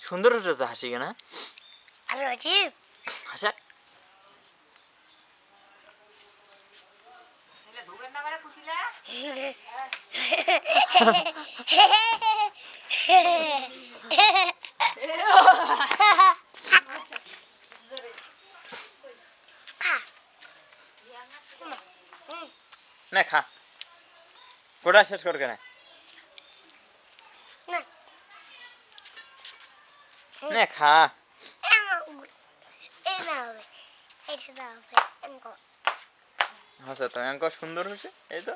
সুন্দর হচ্ছে হাসি কেনা আর হাসি হাসা না খা কোটা শেষ কর কেন না খা আচ্ছা তো অঙ্ক সুন্দর হচ্ছে এই তো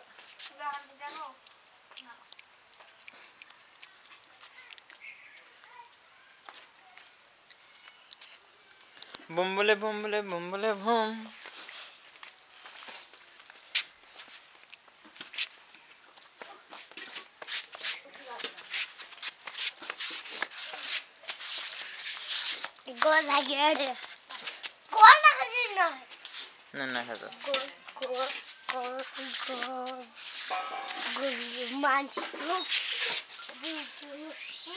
বুমবুলে বুমবুলে বুমবুলে বুম গোল লাগে রে গোল লাগে না না না খাতো গোল গোল গোল গোল গোল মানছি তো বুঝছি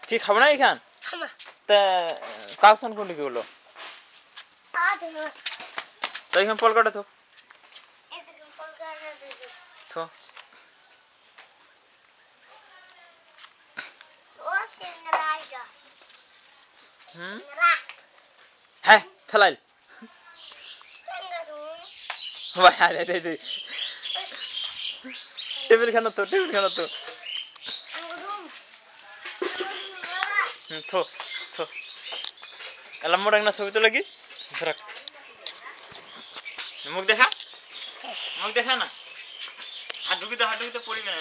কি খাবো না এখান থামা তা কাকসান কোনটা কি হলো তো এখানে পল কাটা তো তো হ্যাঁ ফেলাইল ভাই আরে দে দে টেবিল খানা তো থো থো এলাম মোড় একটা ছবি তো লাগি মুখ দেখা না হাত ঢুকিতে পড়িবে না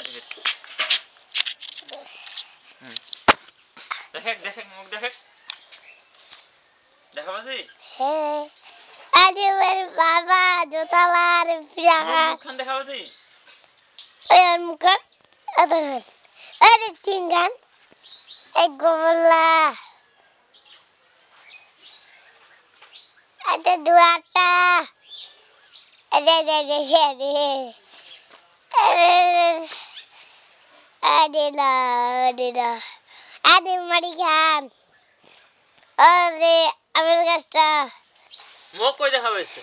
দেখে মুখ দেখে দেখা পাচ্ছি আরে ওরে বাবা জোতালার পিরাহা মুখখান দেখা পাচ্ছি ওর মুখ আরে টিঙ্গান এক গোবলা আরে দুয়াটা আরে মারি খান আরে আমার গাছটা মুখ কই দেখা পাইছে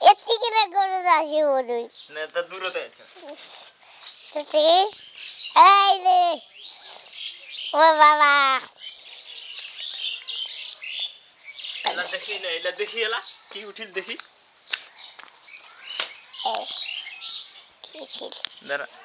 এদিকে না করে আসি বলুই না তা দূরতে আছে এই রে ও বাবা এলা দেখি এলা কি উঠিল দেখি কি ছিল দাঁড়া